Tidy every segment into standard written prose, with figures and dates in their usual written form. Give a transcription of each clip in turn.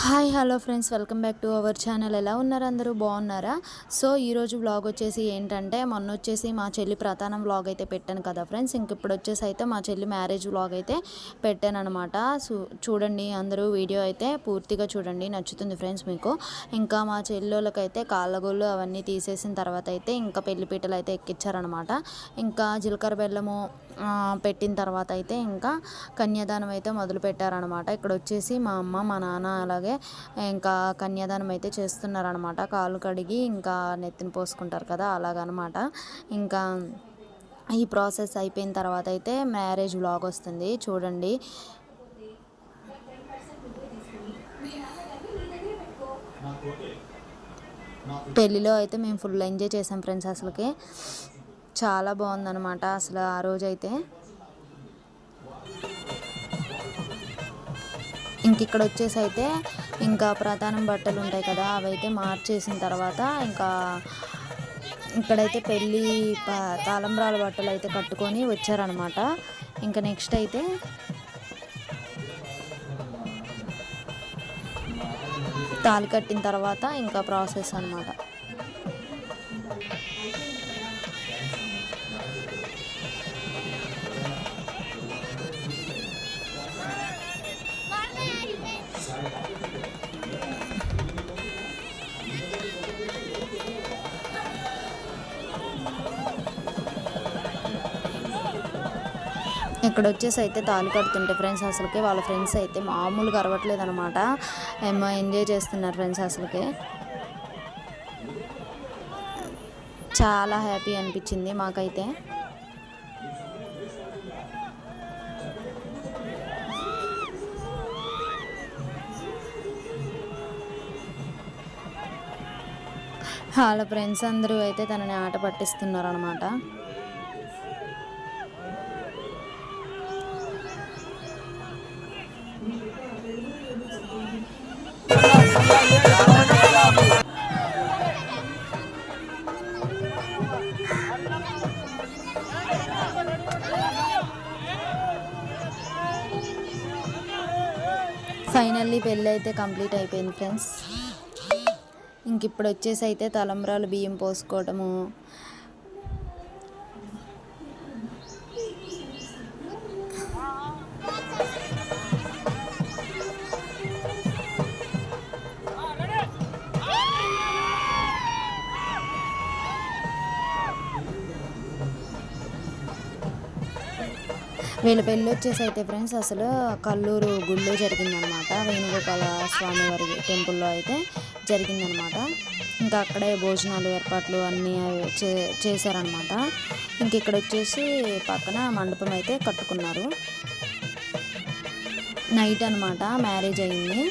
Hi hello friends, welcome back to our channel. ఎలా ఉన్నారు? అందరూ బాగున్నారా? సో ఈరోజు వ్లాగ్ వచ్చేసి ఏంటంటే, మొన్న వచ్చేసి మా చెల్లి ప్రధానం వ్లాగ్ అయితే పెట్టాను కదా ఫ్రెండ్స్. ఇంక ఇప్పుడు వచ్చేసి అయితే మా చెల్లి మ్యారేజ్ వ్లాగ్ అయితే పెట్టాను అనమాట. చూడండి, అందరూ వీడియో అయితే పూర్తిగా చూడండి, నచ్చుతుంది ఫ్రెండ్స్ మీకు. ఇంకా మా చెల్లెళ్ళకైతే కాళ్ళగోళ్ళు అవన్నీ తీసేసిన తర్వాత అయితే ఇంకా పెళ్లిపీటలు అయితే ఎక్కించారనమాట. ఇంకా జీలకర్ర బెల్లము పెట్టిన తర్వాత అయితే ఇంకా కన్యాదానం అయితే మొదలు పెట్టారనమాట. ఇక్కడ వచ్చేసి మా అమ్మ, మా నాన్న అలాగే ఇంకా కన్యాదానం అయితే చేస్తున్నారనమాట. కాళ్ళు కడిగి ఇంకా నెత్తిన పోసుకుంటారు కదా, అలాగనమాట. ఇంకా ఈ ప్రాసెస్ అయిపోయిన తర్వాత అయితే మ్యారేజ్ వ్లాగ్ వస్తుంది, చూడండి. పెళ్ళిలో అయితే మేము ఫుల్ ఎంజాయ్ చేసాం ఫ్రెండ్స్. అసలుకి చాలా బాగుందనమాట అసలు ఆ రోజైతే. ఇంక ఇక్కడ వచ్చేసి అయితే ఇంకా ప్రధానం బట్టలు ఉంటాయి కదా, అవైతే మార్చేసిన తర్వాత ఇంకా ఇక్కడైతే పెళ్ళి తాళంబ్రాల బట్టలు అయితే కట్టుకొని వచ్చారనమాట. ఇంకా నెక్స్ట్ అయితే తాళి కట్టిన తర్వాత ఇంకా ప్రాసెస్ అనమాట. ఇక్కడ వచ్చేసి అయితే తాళి కడుతుంటే ఫ్రెండ్స్ అసలుకి వాళ్ళ ఫ్రెండ్స్ అయితే మామూలుగా అరవట్లేదు అనమాట. ఏమో ఎంజాయ్ చేస్తున్నారు ఫ్రెండ్స్. అసలుకి చాలా హ్యాపీ అనిపించింది మాకైతే. వాళ్ళ ఫ్రెండ్స్ అందరూ అయితే తనని ఆట పట్టిస్తున్నారు అనమాట. ఫైనల్లీ పెళ్ళి అయితే కంప్లీట్ అయిపోయింది ఫ్రెండ్స్. ఇంక ఇప్పుడు వచ్చేసి అయితే తలంబ్రాలు బియ్యం పోసుకోవటము, వీళ్ళ పెళ్ళి వచ్చేసి అయితే ఫ్రెండ్స్ అసలు కల్లూరు గుళ్ళో జరిగిందనమాట. వేణుగోపాల స్వామి వారి టెంపుల్లో అయితే జరిగిందనమాట. ఇంకా అక్కడే భోజనాలు ఏర్పాట్లు అన్నీ చేశారనమాట. ఇంక ఇక్కడ వచ్చేసి పక్కన మండపం అయితే కట్టుకున్నారు. నైట్ అనమాట మ్యారేజ్ అయింది.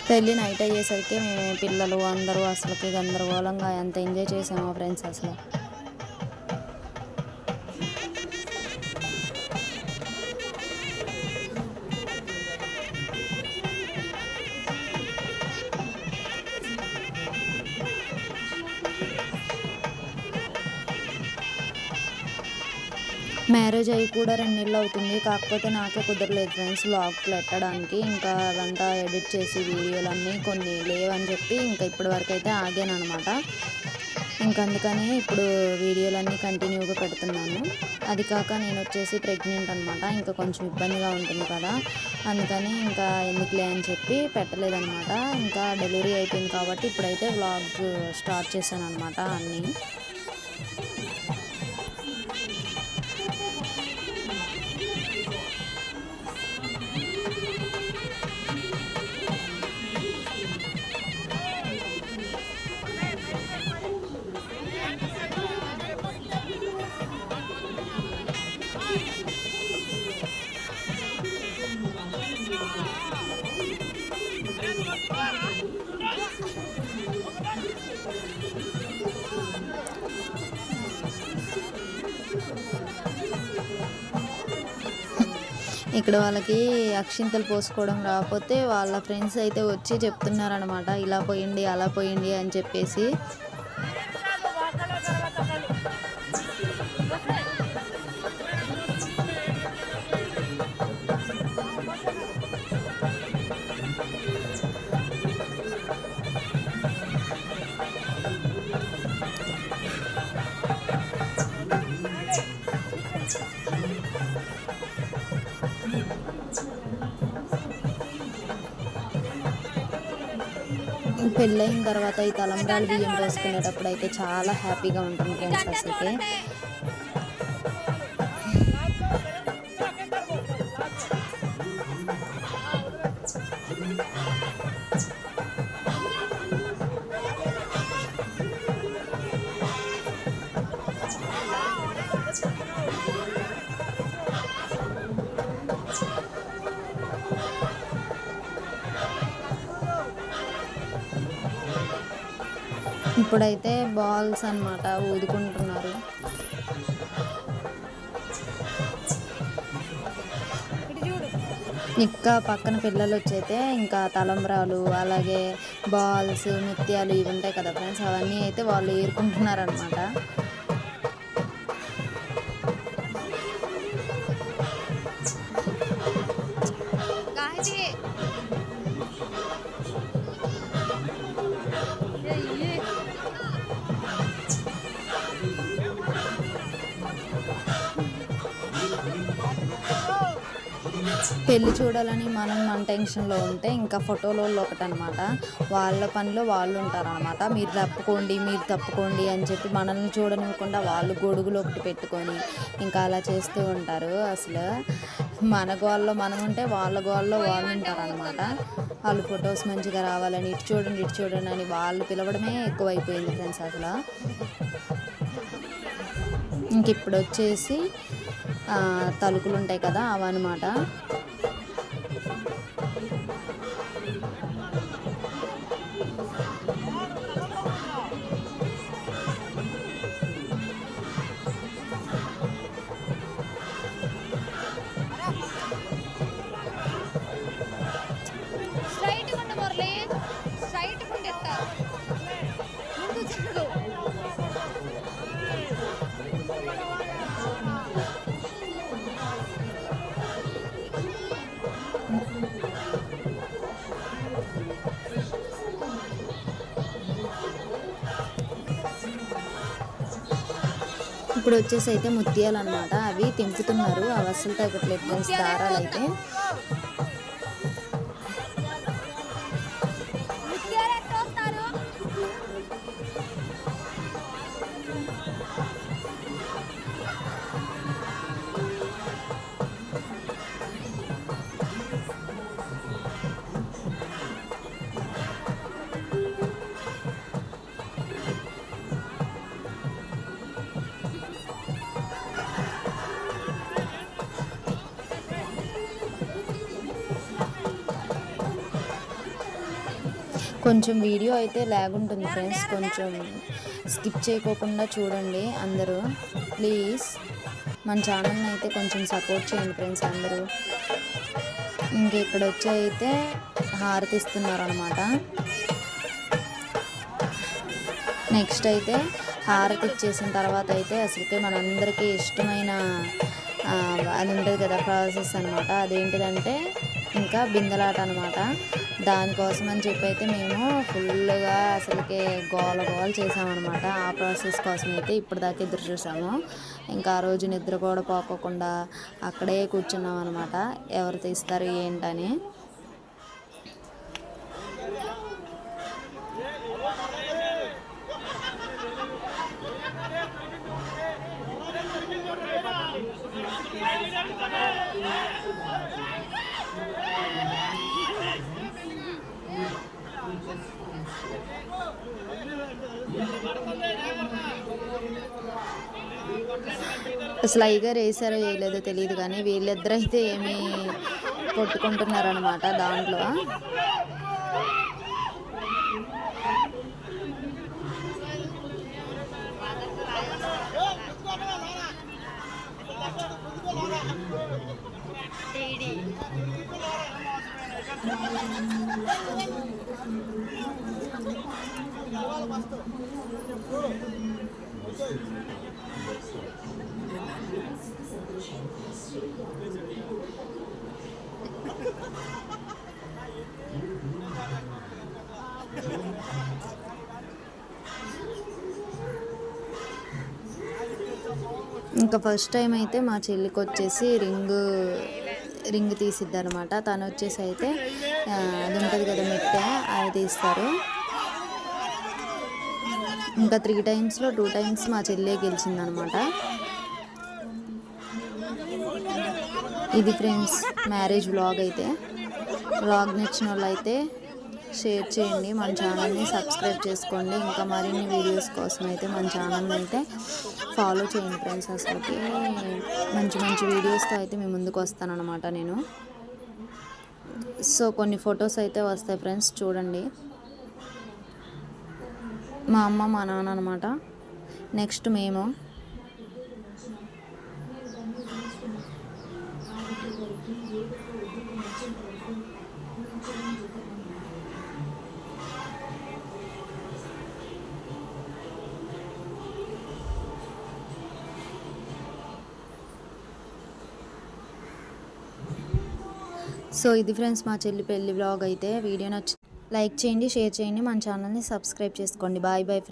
పెళ్ళి నైట్ అయ్యేసరికి మేము పిల్లలు అందరూ అసలుకి గందరగోళంగా ఎంత ఎంజాయ్ చేసామో ఫ్రెండ్స్ అసలు. మ్యారేజ్ అయ్యి కూడా 2 నెలలు అవుతుంది. కాకపోతే నాకే కుదరలేదు ఫ్రెండ్స్ వ్లాగ్ పెట్టడానికి. ఇంకా అదంతా ఎడిట్ చేసి వీడియోలన్నీ కొన్ని లేవని చెప్పి ఇంకా ఇప్పటి వరకు అయితే ఆగాను అనమాట. ఇంకా అందుకని ఇప్పుడు వీడియోలన్నీ కంటిన్యూగా పెడుతున్నాను. అది కాక నేను వచ్చేసి ప్రెగ్నెంట్ అనమాట. ఇంకా కొంచెం ఇబ్బందిగా ఉంటుంది కదా, అందుకని ఇంకా ఎందుకులే అని చెప్పి పెట్టలేదనమాట. ఇంకా డెలివరీ అయిపోయింది కాబట్టి ఇప్పుడైతే వ్లాగ్ స్టార్ట్ చేశాను అనమాట అన్నీ. ఇక్కడ వాళ్ళకి అక్షింతలు పోసుకోవడం రాకపోతే వాళ్ళ ఫ్రెండ్స్ అయితే వచ్చి చెప్తున్నారనమాట, ఇలా పోయండి అలా పోయండి అని చెప్పేసి. పెళ్ళయిన తర్వాత ఈ తలంబ్రాలు బియ్యం పోసుకునేటప్పుడు అయితే చాలా హ్యాపీగా ఉంటుంది ఫ్రెండ్స్. అసలుకి ఇప్పుడైతే బాల్స్ అన్నమాట ఊదుకుంటున్నారు. ఇంకా పక్కన పిల్లలు వచ్చైతే ఇంకా తలంబ్రాలు అలాగే బాల్స్ ముత్యాలు ఇవి ఉంటాయి కదా ఫ్రెండ్స్, అవన్నీ అయితే వాళ్ళు ఏరుకుంటున్నారు అనమాట. పెళ్ళి చూడాలని మనం మన టెన్షన్లో ఉంటే ఇంకా ఫోటోలో ఒకటనమాట, వాళ్ళ పనిలో వాళ్ళు ఉంటారనమాట. మీరు తప్పుకోండి అని చెప్పి మనల్ని చూడనివ్వకుండా వాళ్ళు గొడుగులు ఒకటి పెట్టుకొని ఇంకా అలా చేస్తూ ఉంటారు. అసలు మన గోల్లో మనం ఉంటే వాళ్ళ గోల్లో వాళ్ళు ఉంటారనమాట. వాళ్ళు ఫొటోస్ మంచిగా రావాలని ఇటు చూడండి అని వాళ్ళు పిలవడమే ఎక్కువైపోయింది ఫ్రెండ్స్ అసలు. ఇంక ఇప్పుడు వచ్చేసి తలుకులు ఉంటాయి కదా అవన్నమాట. ఇప్పుడు వచ్చేసి అయితే ముత్యాలు అనమాట, అవి తెంపుతున్నారు. అవి అస్సలు తగ్గట్లేదు ఫ్రెండ్స్ దారాలు అయితే. కొంచెం వీడియో అయితే లాగ్ ఉంటుంది ఫ్రెండ్స్, కొంచెం స్కిప్ చేయకోకుండా చూడండి అందరూ ప్లీజ్. మన ఛానల్ని అయితే కొంచెం సపోర్ట్ చేయండి ఫ్రెండ్స్ అందరూ. ఇంక ఇక్కడ వచ్చి అయితే హారతి ఇస్తున్నారు అనమాట. నెక్స్ట్ అయితే హారతి ఇచ్చేసిన తర్వాత అయితే అసలుకే మనందరికీ ఇష్టమైన అది ఉంటుంది కదా ప్రాసెస్ అనమాట. అదేంటిదంటే ఇంకా బిందెలాట అనమాట. దానికోసం అని చెప్పి అయితే మేము ఫుల్గా అసలుకే గోల చేసామన్నమాట. ఆ ప్రాసెస్ కోసం అయితే ఇప్పుడు దాకా ఎదురు చూసాము. ఇంకా ఆ రోజు నిద్ర కూడా పోకోకుండా అక్కడే కూర్చున్నాం అనమాట, ఎవరు తీస్తారు ఏంటని. అసలు అయ్యగారు వేసారో వేయలేదో తెలియదు కానీ వీళ్ళిద్దరైతే ఏమి కొట్టుకుంటున్నారనమాట దాంట్లో. ఇంకా ఫస్ట్ టైం అయితే మా చెల్లికి వచ్చేసి రింగ్ తీసిద్ది అనమాట. తను వచ్చేసి అయితే అది ఉంటుంది కదా మెట్టె, అది తీస్తారు. ఇంకా 3 టైమ్స్లో 2 టైమ్స్ మా చెల్లె గెలిచిందనమాట. ఇది ఫ్రెండ్స్ మ్యారేజ్ వ్లాగ్ అయితే. వ్లాగ్ నచ్చిన వాళ్ళు అయితే షేర్ చేయండి, మన ఛానల్ని సబ్స్క్రైబ్ చేసుకోండి. ఇంకా మరిన్ని వీడియోస్ కోసం అయితే మన ఛానల్ని అయితే ఫాలో చేయండి ఫ్రెండ్స్. అసలుకి మంచి మంచి వీడియోస్తో అయితే మీ ముందుకు వస్తానన్నమాట నేను. సో కొన్ని ఫొటోస్ అయితే వస్తాయి ఫ్రెండ్స్, చూడండి. మా అమ్మ మా నాన్న అనమాట. నెక్స్ట్ మేము. సో ఇది ఫ్రెండ్స్ మా చెల్లి పెళ్లి వ్లాగ్ అయితే. వీడియో నచ్చి లైక్ చేయండి, షేర్ చేయండి, మన ఛానల్ని సబ్స్క్రైబ్ చేసుకోండి. Bye bye friends.